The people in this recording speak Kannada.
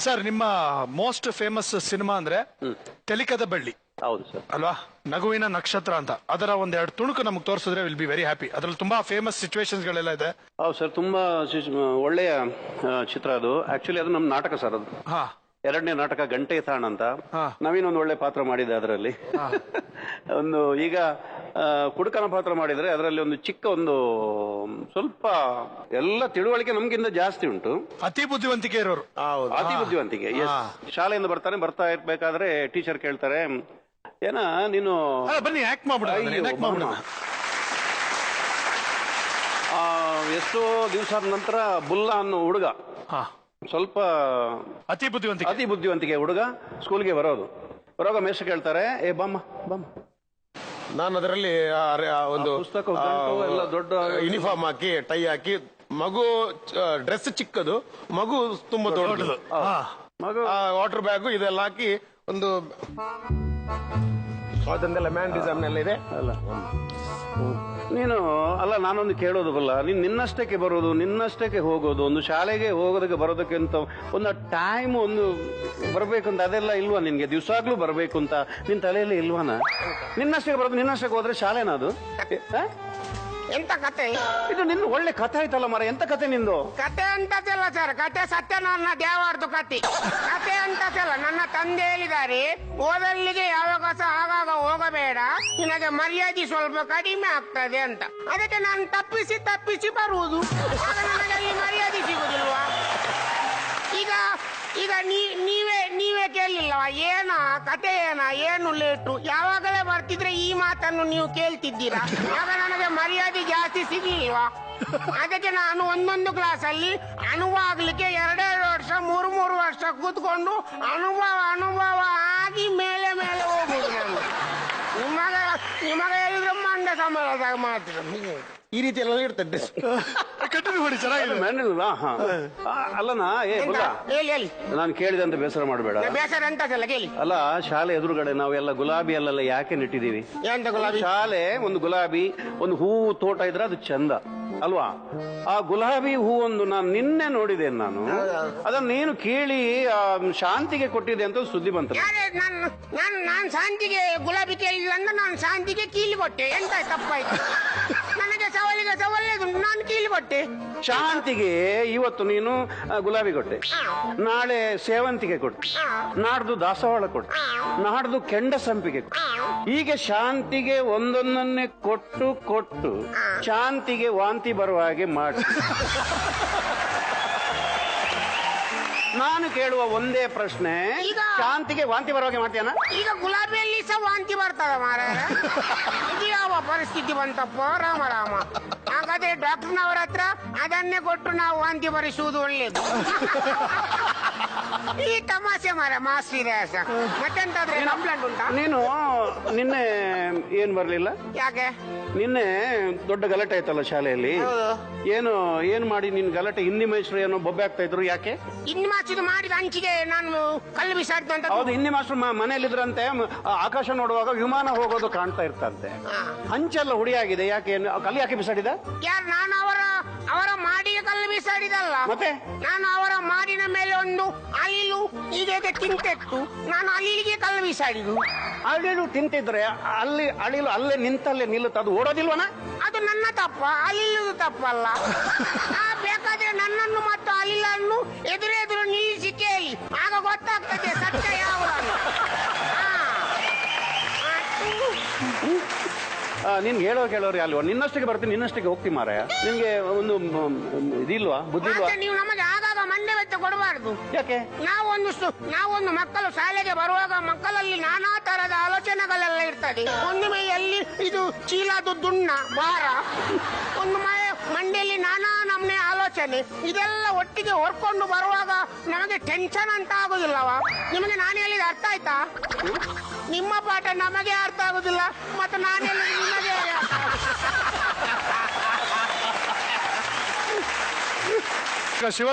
ಸರ್, ನಿಮ್ಮ ಮೋಸ್ಟ್ ಫೇಮಸ್ ಸಿನಿಮಾ ಅಂದ್ರೆ ತೆಲಿಕದ ಬಳ್ಳಿ. ಹೌದು ಸರ್. ಅಲ್ವಾ? ನಗುವಿನ ನಕ್ಷತ್ರ ಅಂತ. ಅದರ ಒಂದೆರಡು ತುಣುಕು ನಮಗೆ ತೋರಿಸಿದ್ರೆ ವಿಲ್ ಬಿ ವೆರಿ ಹ್ಯಾಪಿ. ಅದ್ರಲ್ಲಿ ತುಂಬಾ ಫೇಮಸ್ ಸಿಚುವೇಶನ್ಸ್ ಗಳೆಲ್ಲ ಇದೆ. ಹೌದು ಸರ್, ತುಂಬಾ ಒಳ್ಳೆಯ ಚಿತ್ರ ಅದು. ಆಕ್ಚುಲಿ ಅದು ನಮ್ಮ ನಾಟಕ ಸರ್. ಅದು ಎರಡನೇ ನಾಟಕ ಗಂಟೆ ತಾಣ ಅಂತ. ನವೀನ್ ಒಂದು ಒಳ್ಳೆ ಪಾತ್ರ ಮಾಡಿದೆ ಅದರಲ್ಲಿ. ಒಂದು ಈಗ ಕುಡುಕನ ಪಾತ್ರ ಮಾಡಿದ್ರೆ ಅದರಲ್ಲಿ ಒಂದು ಚಿಕ್ಕ ಒಂದು ಸ್ವಲ್ಪ ಎಲ್ಲ ತಿಳುವಳಿಕೆ ನಮ್ಗಿಂತ ಜಾಸ್ತಿ ಉಂಟು. ಅತಿ ಬುದ್ಧಿವಂತಿಕೆ ಇರೋರು. ಅತಿ ಬುದ್ಧಿವಂತಿಕೆ. ಶಾಲೆಯಿಂದ ಬರ್ತಾ ಇರ್ಬೇಕಾದ್ರೆ ಟೀಚರ್ ಕೇಳ್ತಾರೆ, ಏನ ನೀನು ಬನ್ನಿ ಆಕ್ಟ್ ಮಾಡ್ಬಿಡ. ಎಷ್ಟೋ ದಿವಸ ನಂತರ ಬುಲ್ಲ ಅನ್ನೋ ಹುಡುಗ, ಸ್ವಲ್ಪ ಅತಿ ಬುದ್ಧಿವಂತಿಕೆ ಹುಡುಗ ಸ್ಕೂಲ್ಗೆ ಬರೋಗ ಮೇಷ್ಟ್ರು ಕೇಳ್ತಾರೆ, ಏ ಬಾಮ್ಮ ನಾನು ಅದರಲ್ಲಿ ಒಂದು ಪುಸ್ತಕ ಎಲ್ಲ ದೊಡ್ಡ ಯೂನಿಫಾರ್ಮ್ ಹಾಕಿ ಟೈ ಹಾಕಿ, ಮಗು ಡ್ರೆಸ್ ಚಿಕ್ಕದು, ಮಗು ತುಂಬಾ ದೊಡ್ಡದು, ಮಗು ವಾಟರ್ ಬ್ಯಾಗು ಇದೆಲ್ಲ ಹಾಕಿ ಒಂದು ಅದನ್ನೆಲ್ಲ ಮ್ಯಾನ್ಡಿಸಮ್ ಎಲ್ಲ ಇದೆ ಅಲ್ಲ. ನೀನು ಅಲ್ಲ, ನಾನೊಂದು ಕೇಳೋದು ಬಲ್ಲ, ನೀನ್ ನಿನ್ನಷ್ಟಕ್ಕೆ ಬರೋದು, ನಿನ್ನಷ್ಟಕ್ಕೆ ಹೋಗೋದು, ಒಂದು ಶಾಲೆಗೆ ಹೋಗೋದಕ್ಕೆ ಬರೋದಕ್ಕೆ ಅಂತ ಒಂದು ಟೈಮ್ ಒಂದು ಬರಬೇಕು ಅಂತ ಅದೆಲ್ಲ ಇಲ್ವಾ ನಿನ್ಗೆ? ದಿವಸಾಗ್ಲೂ ಬರಬೇಕು ಅಂತ ನಿನ್ ತಲೆಯಲ್ಲಿ ಇಲ್ವಾನ? ನಿನ್ನಷ್ಟಕ್ಕೆ ಬರೋದು, ನಿನ್ನಷ್ಟಕ್ಕೆ ಹೋದ್ರೆ ಶಾಲೆನ ಅದು? ಎಂತ ಕತೆ ಇದು? ನಿನ್ನ ಒಳ್ಳೆ ಕಥೆ ಆಯ್ತಲ್ಲ ಮರ. ಎಂತ ಕತೆ ನಿಂದು? ಕತೆ ಅಂತದಲ್ಲ ಸರ್, ಕತೆ ಸತ್ಯನಾರಾಯಣ ದೇವಾರ್ದು ಕತೆ. ಕತೆ ಅಂತದಲ್ಲ, ನನ್ನ ತಂದೆ ಹೇಳಿದ್ದಾರೆ, ಓದಲ್ಲಿಗೆ ಯಾವಾಗ ಸಹ ಆಗಾಗ ಹೋಗಬೇಡ, ನಿನಗೆ ಮರ್ಯಾದೆ ಸ್ವಲ್ಪ ಕಡಿಮೆ ಆಗ್ತದೆ ಅಂತ. ಅದಕ್ಕೆ ನಾನು ತಪ್ಪಿಸಿ ಬರುವುದು. ಆಗ ನನಗೆ ಅಲ್ಲಿ ಮರ್ಯಾದೆ ಸಿಗುದಿಲ್ವಾ? ಈಗ ನೀವೇ ಕೇಳಲಿಲ್ಲವ ಏನ ಕತೆ, ಏನು ಲೇಟು? ಯಾವಾಗಲೇ ಬರ್ತಿದ್ರೆ ಈ ಮಾತನ್ನು ನೀವು ಕೇಳ್ತಿದ್ದೀರಾ. ಆಗ ನನಗೆ ಮರ್ಯಾದೆ ಜಾಸ್ತಿ ಸಿಗ್ಲಿಲ್ವಾ? ಅದಕ್ಕೆ ನಾನು ಒಂದೊಂದು ಕ್ಲಾಸಲ್ಲಿ ಅನುಭವ ಆಗ್ಲಿಕ್ಕೆ 2 ವರ್ಷ 3 ವರ್ಷ ಕೂತ್ಕೊಂಡು ಅನುಭವ ಆಗಿ ಮೇಲೆ ಹೋಗುದು. ನಾನು ನಿಮಗೆ ಹೇಳಿದ್ರೆ ಮಂಡ್ಯ ಸಮಾಜದಾಗ ಮಾತ್ರ ಈ ರೀತಿ ಎಲ್ಲ ಇರ್ತದೆ. ಕಂಟಿನ್ಯೂ ಮಾಡಿ, ಚೆನ್ನಾಗಿದೆ. ಅಲ್ಲನಾ ಹೇಳಿ. ನಾನು ಕೇಳಿದಂತ ಬೇಸರ ಮಾಡಬೇಡ. ಬೇಸರ ಅಂತದಲ್ಲ, ಕೇಳಿ. ಅಲ್ಲ, ಶಾಲೆ ಎದುರುಗಡೆ ನಾವೆಲ್ಲ ಗುಲಾಬಿ ಅಲ್ಲೆಲ್ಲ ಯಾಕೆ ನೆಟ್ಟಿದೀವಿ? ಎಂತ ಗುಲಾಬಿ? ಶಾಲೆ ಒಂದು ಗುಲಾಬಿ, ಒಂದು ಹೂವು ತೋಟ ಇದ್ರೆ ಅದು ಚಂದ ಅಲ್ವಾ? ಆ ಗುಲಾಬಿ ಹೂವೊಂದು ನಾನು ನಿನ್ನೆ ನೋಡಿದೆ. ನಾನು ಅದನ್ನ ನೀನು ಕೇಳಿ ಶಾಂತಿಗೆ ಕೊಟ್ಟಿದೆ ಅಂತ ಸುದ್ದಿ ಬಂತ. ನಾನು ಶಾಂತಿಗೆ ಗುಲಾಬಿ ಕೇಳಿಲ್ಲ ಅಂದ್ರೆ ನಾನು ಶಾಂತಿಗೆ ಕೀಲಿ ಕೊಟ್ಟೆ. ಎಂತ ತಪ್ಪಾಯ್ತು? ನನಗೆ ಸವಾಲಿಗೆ ನಾನು ಕೀಲಿ ಕೊಟ್ಟೆ. ಶಾಂತಿಗೆ ಇವತ್ತು ನೀನು ಗುಲಾಬಿ ಕೊಟ್ಟೆ, ನಾಳೆ ಸೇವಂತಿಗೆ ಕೊಟ್ಟೆ, ನಾಡ್ದು ದಾಸವಾಳ ಕೊಟ್ಟೆ, ನಾಡ್ದು ಕೆಂಡ ಸಂಪಿಗೆ ಕೊಟ್ಟೆ. ಹೀಗೆ ಶಾಂತಿಗೆ ಒಂದೊಂದನ್ನೇ ಕೊಟ್ಟು ಶಾಂತಿಗೆ ವಾಂತಿ ಬರುವ ಹಾಗೆ ಮಾಡಿ. ನಾನು ಕೇಳುವ ಒಂದೇ ಪ್ರಶ್ನೆ, ಶಾಂತಿಗೆ ವಾಂತಿ ಬರೋ ಹಾಗೆ ಮಾಡ್ತೀಯನ? ಈಗ ಗುಲಾಬಿಯಲ್ಲಿ ಸಹ ವಾಂತಿ ಬರ್ತದ ಮಾರ. ಇದು ಯಾವ ಪರಿಸ್ಥಿತಿ ಬಂತಪ್ಪ? ರಾಮ ಹಾಗಾದ್ರೆ ಡಾಕ್ಟರ್ನವರ ಹತ್ರ ಅದನ್ನೇ ಕೊಟ್ಟು ನಾವು ವಾಂತಿ ಬರಿಸುವುದು ಒಳ್ಳೇದು. ಈ ತಮಾಷೆ ಮಾರ ಮಾಸ್ತಿರಾಸ. ಮತ್ತೆಂತಾದ್ರೆ ಕಂಪ್ಲೇಂಟ್ ಉಂಟಾ? ನೀನು ನಿನ್ನೆ ಏನ್ ಬರ್ಲಿಲ್ಲ ಯಾಕೆ? ನಿನ್ನೆ ದೊಡ್ಡ ಗಲಾಟೆ ಆಯ್ತಲ್ಲ ಶಾಲೆಯಲ್ಲಿ. ಏನು ಮಾಡಿ ನಿನ್ ಗಲಾಟೆ? ಹಿಂದಿ ಮಾಸ್ಟರ್ ಏನೋ ಬೊಬ್ಬೆ ಆಗ್ತಾ ಇದ್ರು, ಯಾಕೆ? ಹಿಂದಿ ಮಾಸ್ಟರ್ ಮಾಡಿದ ಹಂಚಿಗೆ ನಾನು ಕಲ್ಲು ಬಿಸಾಡ್ತು ಅಂತ. ಹೌದು, ಹಿಂದಿ ಮಾಸ್ಟರ್ ಮನೇಲಿದ್ರಂತೆ. ಆಕಾಶ ನೋಡುವಾಗ ವಿಮಾನ ಹೋಗೋದು ಕಾಣ್ತಾ ಇರ್ತಂತೆ. ಹಂಚೆಲ್ಲ ಹುಡಿಯಾಗಿದೆ, ಯಾಕೆ? ಕಲ್ಲು ಯಾಕೆ ಬಿಸಾಡಿದ? ಯಾರು? ನಾನು ಅವರ ಮಾಡಿಗೆ ಕಲ್ಲು ಬಿಸಾಡಿದಲ್ಲ. ಮತ್ತೆ ನಾನು ಅವರ ಮಾಡಿನ ಮೇಲೆ ಒಂದು ಅಳಿಲು ಹೀಗೆ ತಿಂತೆತ್ತು, ನಾನು ಅಳಿಲಿಗೆ ಕಲ್ಲು ಬಿಸಾಡಿದು. ಅಳಿಲು ತಿಂತಿದ್ರೆ ಅಳಿಲು ಅಲ್ಲೇ ನಿಂತಲ್ಲೇ ನಿಲ್ಲುತ್ತೆ, ಅದು ಓಡೋದಿಲ್ವನ? ಅದು ನನ್ನ ತಪ್ಪ, ಅಳಿಲುದು ತಪ್ಪಲ್ಲ. ಬೇಕಾದ್ರೆ ನನ್ನನ್ನು ಮತ್ತು ಅಳಿಲನ್ನು ಎದುರೆದುರು ನಿಲ್ಲಿಸಿ ಕೇಳಿ, ಆಗ ಗೊತ್ತಾಗ್ತದೆ ಸತ್ಯ ಯಾವುದನ್ನು. ನಿನ್ಗೆ ಕೇಳೋರು ಅಲ್ವಾ? ನಿನ್ನಷ್ಟಕ್ಕೆ ಬರ್ತೀನಿ, ನಿನ್ನಷ್ಟಕ್ಕೆ ಹೋಗ್ತೀನಿ ಮಾರಾಯ. ನಿನ್ಗೆ ಒಂದು ಇದಿಲ್ವಾ, ಬುದ್ಧಿ ಇಲ್ವಾ? ನೀವು ನಮಗೆ ಆಗಾಗ ಮಂಡೆ ವೆಚ್ಚ ಕೊಡಬಾರ್ದು. ಯಾಕೆ? ನಾವೊಂದು ಮಕ್ಕಳು ಶಾಲೆಗೆ ಬರುವಾಗ ಮಕ್ಕಳಲ್ಲಿ ನಾನಾ ತರದ ಆಲೋಚನೆಗಳೆಲ್ಲ ಇರ್ತದೆ. ಒಂದು ಮೈಯಲ್ಲಿ ಇದು ಚೀಲದು ದುಣ್ಣ ಭಾರ, ಒಂದು ಮಂಡೆಯಲ್ಲಿ ನಾನಾ ನಮ್ನೆ ಆಲೋಚನೆ, ಇದೆಲ್ಲ ಒಟ್ಟಿಗೆ ಹೊರ್ಕೊಂಡು ಬರುವಾಗ ನಮಗೆ ಟೆನ್ಷನ್ ಅಂತ ಆಗುದಿಲ್ಲವ? ನಿಮಗೆ ನಾನು ಹೇಳಿದ ಅರ್ಥ ಆಯ್ತಾ? ನಿಮ್ಮ ಪಾಠ ನಮಗೆ ಅರ್ಥ ಆಗುದಿಲ್ಲ, ಮತ್ತೆ ನಾನು ಹೇಳಿದ ನಿಮಗೆ ಅರ್ಥ ಆಗುದಿಲ್ಲ. ಶಿವಧ್ವ